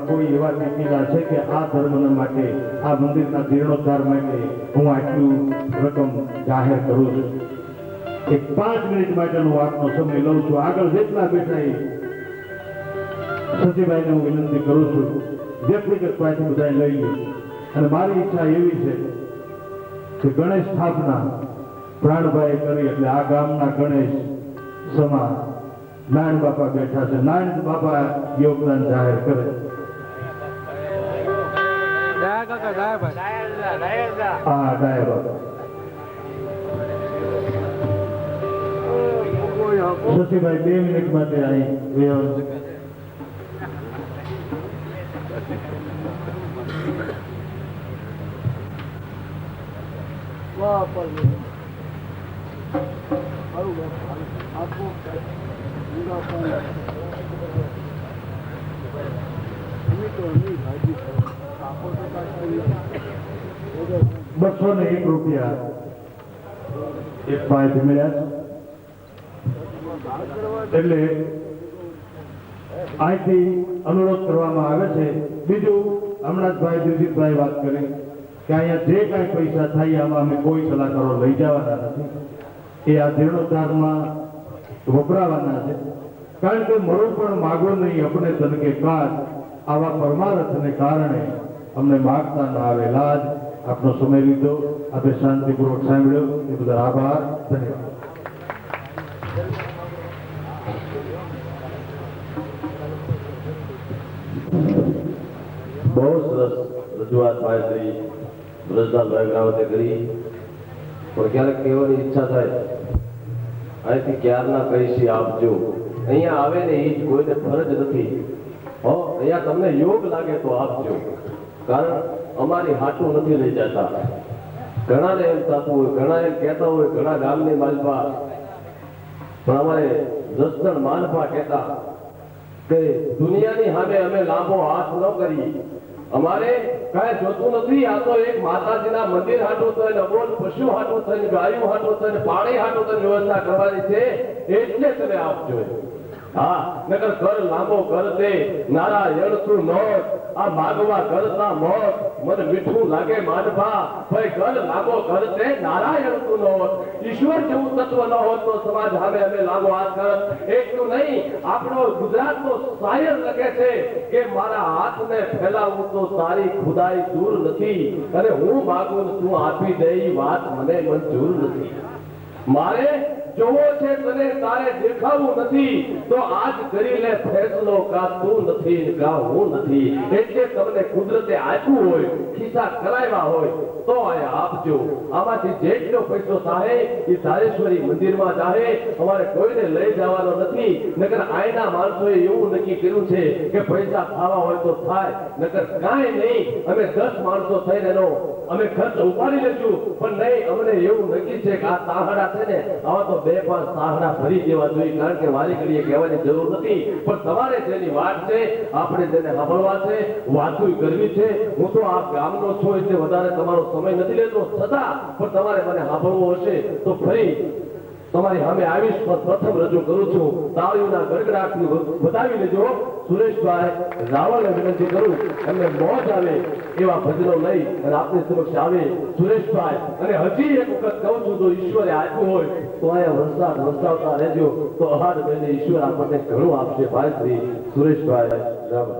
કોઈ એવા વ્યક્તિના છે કે આ ધર્મના માટે આ મંદિરના જીર્ણોદ્ધાર માટે હું આટલું રકમ જાહેર કરું છું. એક 5 મિનિટ માટેનો વાતનો સમય લઉં છું. આગળ જેટલા બેઠા એ સચિભાઈને હું વિનંતી કરું છું વ્યક્તિગત પાસેથી બધા લઈ લે. અને મારી ઈચ્છા એવી છે કે ગણેશ સ્થાપના પ્રાણભાઈ કરી એટલે આ ગામના ગણેશ સમા નારાયણ બાપા બેઠા છે. નારાયણ બાપા યોગદાન જાહેર કરે. હા ડાયા બાપા શશીભાઈ 2 મિનિટ માટે અહીં ₹201 એક પાંચ મળ્યા. એટલે અહીંથી અનુરોધ કરવામાં આવે છે. બીજું હમણાં જ ભાઈ દિલજીતભાઈ વાત કરી કે અહીંયા જે કાંઈ પૈસા થાય આમાં અમે કોઈ કલાકારો લઈ જવાના નથી. એ આ જીર્ણોદ્ધારમાં વપરાવાના છે. કારણ કે મરો પણ માગો નહીં અપને તન કે કાજ. આવા પરમાર્થને કારણે અમને માગતા ના આવે. લાજ આપનો સમય લીધો, આપણે શાંતિપૂર્વક સાંભળ્યો એ બધા આભાર. ધન્યવાદ. બહુ સરસ રજૂઆત ભાઈ શ્રી બ્રજલાલભાઈ ગ્રામતે કરી. પણ ક્યારેક કહેવાની ઈચ્છા થાય અહીંથી ક્યારના કહીશી આપજો. અહીંયા આવે ને એ જ કોઈને ફરજ નથી. અહીંયા તમને યોગ લાગે તો આપજો. કારણ અમારી હાટું નથી લઈ જતા. ઘણાને એમ થતું હોય, ઘણા એમ કહેતા હોય ઘણા ગામની માલપા, પણ અમારે જસદણ માલપા કહેતા કે દુનિયાની સામે અમે લાંબો હાથ ન કરીએ. અમારે કાંઈ જોતું નથી. આ તો એક માતાજીના મંદિર હાટું થઈને, અબોલ પશુ હાટું થઈને, ગાયું હાટું થઈને, પાણી હાટું થઈને વ્યવસ્થા કરવાની છે. એટલે તમે આપજો. હા નગર કર લાંબો કર દે નારા એળતું નોટ. આ માગવા કરતા મોત મને મીઠું લાગે માનભા. ભાઈ કર લાંબો કર દે નારા એળતું નોટ. ઈશ્વર જેવું તત્વ ન હોત તો સમાજ સામે અમે લાંબો હાથ કરત. એટલું નહીં, આપણો ગુજરાતનો શાયર લખે છે કે મારા હાથને ફેલાવું તો તારી ખુદાઈ દૂર નથી. અને હું માગું તું આપી દે વાત મને મંજૂર નથી. મારે જોવો છે તને તારે દેખાવું નથી તો આજ કરી લે ફેસલો. કા તું નથી કા હું નથી. એટલે તમને કુદરતે આપ્યું હોય, ખિસ્સા કરાવ્યા હોય તો આ આપજો. આમાંથી જેટલો પૈસો થાય એ ધારેશ્વરી મંદિરમાં જાહે. અમારે કોઈને લઈ જવાનો નથી. નકર આયના માણસોએ એવું નક્કી કર્યું છે કે પૈસા ખાવા હોય તો થાય, નકર કાંઈ નહીં. અમે 10 માણસો થઈને એનો અમે ખર્ચ ઉપાડી લેશું. પણ નહીં, અમને એવું નક્કી છે કે આ તાહડા છે ને આવા તો 2-5 તાહડા ભરી દેવા જોઈએ. કારણ કે વારી ઘડીએ કહેવાની જરૂર નથી. પણ તમારે જેની વાત છે આપણે જેને સાંભળવા છે, વાતું કરવી છે. હું તો આ ગામનો છું એટલે વધારે તમારો સમય નથી લેતો. છતાં પણ તમારે મને સાંભળવું હશે તો ફરી તમારી સામે આવીશ. પ્રથમ રજૂ કરું છું. તાળીઓના ગડગડાટથી બતાવી લેજો. સુરેશભાઈ રાવળને વિનંતી કરું એમને મોજ આવે એવા ભજનો લઈ અને આપની સમક્ષ આવે સુરેશભાઈ. અને હજી એક વખત કહું છું, જો ઈશ્વરે આપ્યું હોય તો અહીંયા વરસાવતા રહેજો. તો અહાડ બેને ઈશ્વર આપણને ઘણું આપશે. ભાઈ શ્રી સુરેશભાઈ રાવળ.